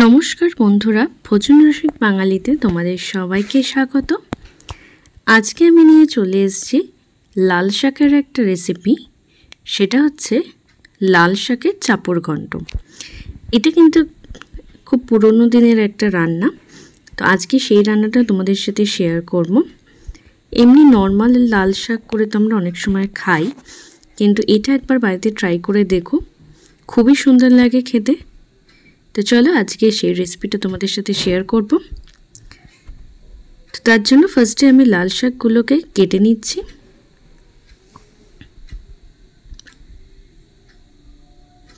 নমস্কার বন্ধুরা, ভোজন রসিক বাঙালিতে তোমাদের সবাইকে স্বাগত। আজকে আমি নিয়ে চলে এসেছি লাল শাকের একটা রেসিপি। সেটা হচ্ছে লাল শাকের চাপড় ঘন্ট। এটা কিন্তু খুব পুরনো দিনের একটা রান্না। তো আজকে সেই রান্নাটা তোমাদের সাথে শেয়ার করব। এমনি নর্মাল লাল শাক করে তো আমরা অনেক সময় খাই, কিন্তু এটা একবার বাড়িতে ট্রাই করে দেখো, খুবই সুন্দর লাগে খেতে। তো চলো আজকে সেই রেসিপিটা তোমাদের সাথে শেয়ার করব। তো তার জন্য ফার্স্টে আমি লাল শাকগুলোকে কেটে নিচ্ছি।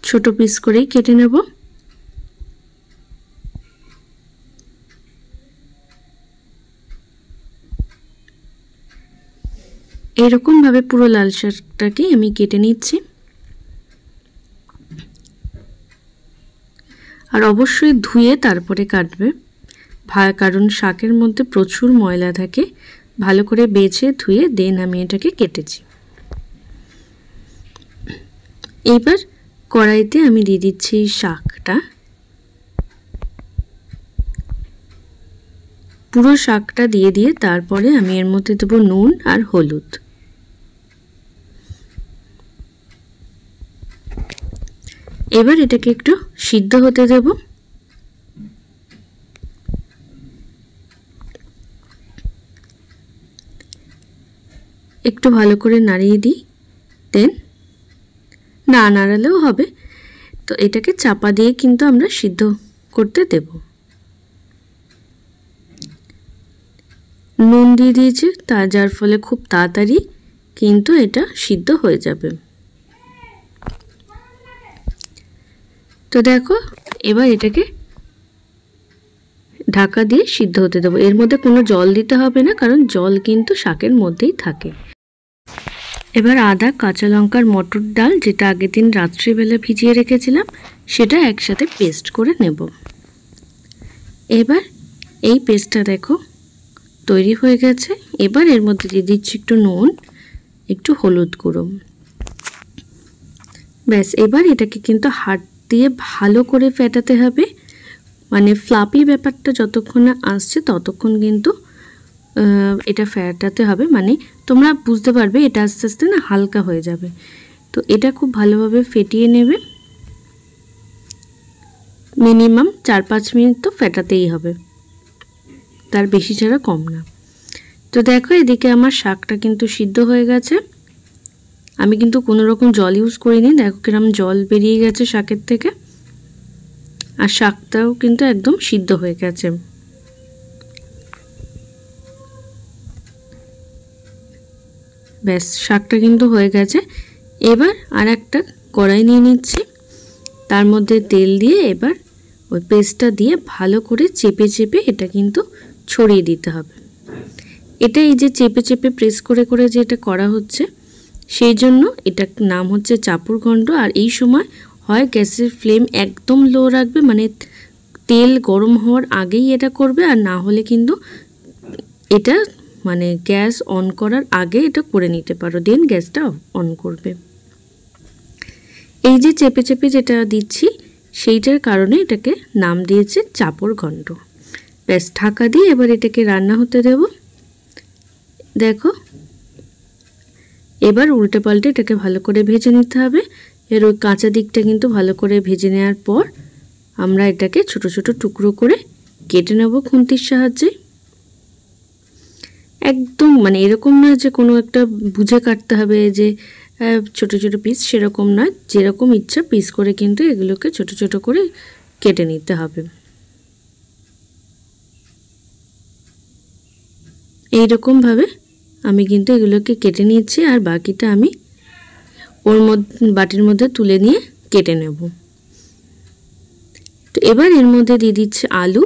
ছোট পিস করেই কেটে নেব। এরকম ভাবে পুরো লাল শাকটাকে আমি কেটে নিচ্ছি। আর অবশ্যই ধুয়ে তারপরে কাটবে, কারণ শাকের মধ্যে প্রচুর ময়লা থাকে। ভালো করে বেছে ধুয়ে দেন আমি এটাকে কেটেছি। এবার কড়াইতে আমি দিয়ে দিচ্ছি শাকটা। পুরো শাকটা দিয়ে তারপরে আমি এর মধ্যে দেবো নুন আর হলুদ। এবার এটাকে একটু সিদ্ধ হতে দেব। একটু ভালো করে নাড়িয়ে দিই, দেন না নাড়ালেও হবে। তো এটাকে চাপা দিয়ে কিন্তু আমরা সিদ্ধ করতে দেব। নুন দিয়ে দিয়েছি যার ফলে খুব তাড়াতাড়ি কিন্তু এটা সিদ্ধ হয়ে যাবে। তো দেখো, এবার এটাকে ঢাকা দিয়ে সিদ্ধ হতে দেবো। এর মধ্যে কোনো জল দিতে হবে না, কারণ জল কিন্তু শাকের মধ্যেই থাকে। এবার আদা, কাঁচা লঙ্কার মটর ডাল, যেটা আগের দিন রাত্রিবেলা ভিজিয়ে রেখেছিলাম, সেটা একসাথে পেস্ট করে নেব। এবার এই পেস্টটা দেখো তৈরি হয়ে গেছে। এবার এর মধ্যে দিয়ে দিচ্ছি একটু নুন, একটু হলুদ গুঁড়ো। ব্যাস, এবার এটাকে কিন্তু হাত দিয়ে ভালো করে ফেটাতে হবে। মানে ফ্লাপি ব্যাপারটা যতক্ষণ না আসছে ততক্ষণ কিন্তু এটা ফেটাতে হবে। মানে তোমরা বুঝতে পারবে এটা আস্তে আস্তে না হালকা হয়ে যাবে। তো এটা খুব ভালোভাবে ফেটিয়ে নেবে। মিনিমাম 4-5 মিনিট তো ফেটাতেই হবে, তার বেশি ছাড়া কম না। তো দেখো, এদিকে আমার শাকটা কিন্তু সিদ্ধ হয়ে গেছে। আমি কিন্তু কোনো রকম জল ইউজ করিনি। দেখো কিরকম জল বেরিয়ে গেছে শাকের থেকে। আর শাকটাও কিন্তু একদম সিদ্ধ হয়ে গেছে। ব্যাস, শাকটা কিন্তু হয়ে গেছে। এবার আর একটা কড়াই নিয়ে নিচ্ছি, তার মধ্যে তেল দিয়ে এবার ওই পেস্টটা দিয়ে ভালো করে চেপে চেপে এটা কিন্তু ছড়িয়ে দিতে হবে। এটা এই যে চেপে চেপে প্রেস করে করে যে এটা করা হচ্ছে, সেই জন্য এটার নাম হচ্ছে চাপড় ঘন্ট। আর এই সময় হয় গ্যাসের ফ্লেম একদম লো রাখবে, মানে তেল গরম হওয়ার আগেই এটা করবে, আর না হলে কিন্তু এটা মানে গ্যাস অন করার আগে এটা করে নিতে পারো, দেন গ্যাসটা অন করবে। এই যে চেপে চেপে যেটা দিচ্ছি, সেইটার কারণে এটাকে নাম দিয়েছে চাপড় ঘন্ট। ব্যাস, ঢাকা দিয়ে এবার এটাকে রান্না হতে দেব। দেখো, এবার উল্টে পাল্টে এটাকে ভালো করে ভেজে নিতে হবে। এর ওই কাঁচা দিকটা কিন্তু ভালো করে ভেজে নেওয়ার পর আমরা এটাকে ছোট ছোট টুকরো করে কেটে নেব খুন্তির সাহায্যে। একদম মানে এরকম না যে কোনো একটা বুঝে কাটতে হবে যে ছোট ছোট পিস, সেরকম নয়। যেরকম ইচ্ছা পিস করে কিন্তু এগুলোকে ছোট ছোট করে কেটে নিতে হবে। এইরকমভাবে আমি কিন্তু এগুলোকে কেটে নিচ্ছি, আর বাকিটা আমি ওর মধ্যে বাটির মধ্যে তুলে নিয়ে কেটে নেব। তো এবার এর মধ্যে দিয়ে দিচ্ছি আলু।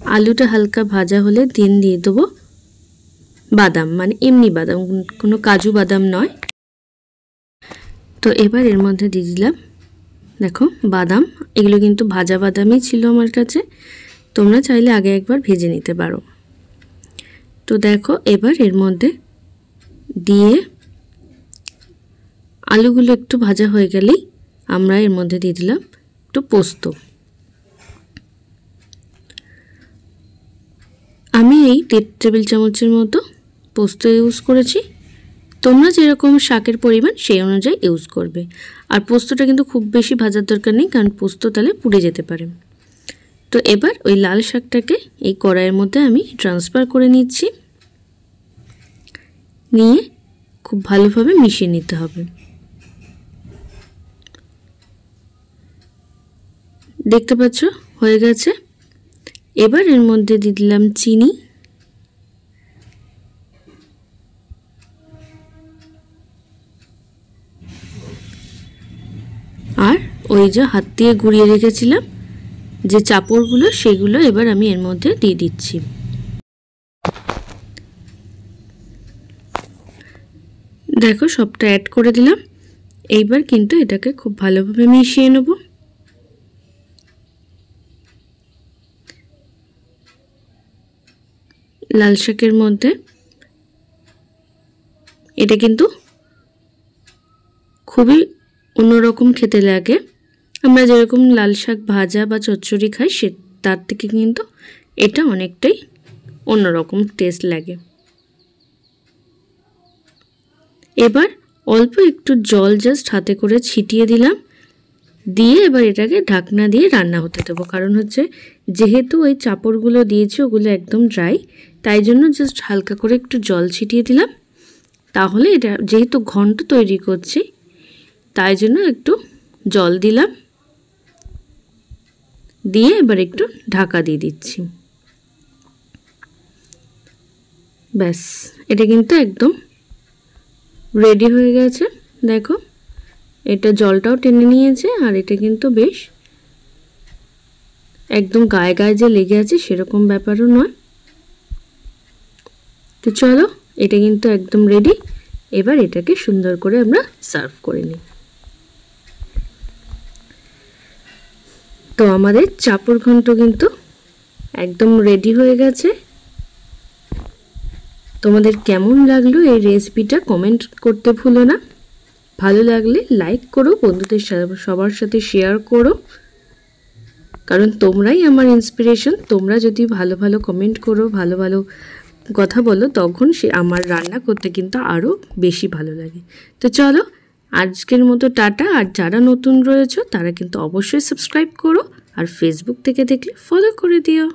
আলুটা হালকা ভাজা হলে দিয়ে দেবো বাদাম, মানে এমনি বাদাম, কোনো কাজু বাদাম নয়। তো এবার এর মধ্যে দিয়ে দিলাম দেখো বাদাম। এগুলো কিন্তু ভাজা বাদামই ছিল আমার কাছে, তোমরা চাইলে আগে একবার ভেজে নিতে পারো। তো দেখো, এবার এর মধ্যে দিয়ে আলুগুলো একটু ভাজা হয়ে গেলেই আমরা এর মধ্যে দিয়ে দিলাম একটু পোস্ত। আমি এই 1.5 টেবিল চামচের মতো পোস্ত ইউজ করেছি। তোমরা যেরকম শাকের পরিমাণ সেই অনুযায়ী ইউজ করবে। আর পোস্তটা কিন্তু খুব বেশি ভাজার দরকার নেই, কারণ পোস্ত তাহলে পুড়ে যেতে পারে। তো এবার ওই লাল শাকটাকে এই কড়াইয়ের মধ্যে আমি ট্রান্সফার করে নিচ্ছি। নিয়ে খুব ভালোভাবে মিশিয়ে নিতে হবে। দেখতে পাচ্ছ হয়ে গেছে। এবার এর মধ্যে দিয়ে দিলাম চিনি, আর ওই যে হাত দিয়ে গুঁড়িয়ে রেখেছিলাম যে চাপড়গুলো, সেগুলো এবার আমি এর মধ্যে দিয়ে দিচ্ছি। দেখো সবটা অ্যাড করে দিলাম। এইবার কিন্তু এটাকে খুব ভালোভাবে মিশিয়ে নেব। লাল শাকের মধ্যে এটা কিন্তু খুবই অন্যরকম খেতে লাগে। আমরা যেরকম লাল শাক ভাজা বা চচ্চড়ি খাই তার থেকে কিন্তু এটা অনেকটাই অন্যরকম টেস্ট লাগে। এবার অল্প একটু জল জাস্ট হাতে করে ছিটিয়ে দিলাম, দিয়ে এবার এটাকে ঢাকনা দিয়ে রান্না হতে দেবো। কারণ হচ্ছে যেহেতু ওই চাপড়গুলো দিয়েছি ওগুলো একদম ড্রাই, তাই জন্য জাস্ট হালকা করে একটু জল ছিটিয়ে দিলাম। তাহলে এটা যেহেতু ঘন্ট তৈরি করছি তাই জন্য একটু জল দিলাম, দিয়ে এবার একটু ঢাকা দিয়ে দিচ্ছি। ব্যাস, এটা কিন্তু একদম রেডি হয়ে গেছে। দেখো এটা জলটাও টেনে নিয়েছে, আর এটা কিন্তু বেশ একদম গায়ে গায়ে যে লেগে আছে সেরকম ব্যাপারও নয়। তো চলো, এটা কিন্তু একদম রেডি। এবার এটাকে সুন্দর করে আমরা সার্ভ করে নিই। তো আমাদের চাপড় ঘন্ট কিন্তু একদম রেডি হয়ে গেছে। তোমাদের কেমন লাগলো এই রেসিপিটা কমেন্ট করতে ভুলো না। ভালো লাগলে লাইক করো, বন্ধুদের সবার সাথে শেয়ার করো, কারণ তোমরাই আমার ইন্সপিরেশন। তোমরা যদি ভালো ভালো কমেন্ট করো, ভালো ভালো কথা বলো, তখন আমার রান্না করতে কিন্তু আরও বেশি ভালো লাগে। তো চলো, আজকের মতো টাটা। আর যারা নতুন রয়েছে তারা কিন্তু অবশ্যই সাবস্ক্রাইব করো, আর ফেসবুক থেকে দেখলে ফলো করে দিও।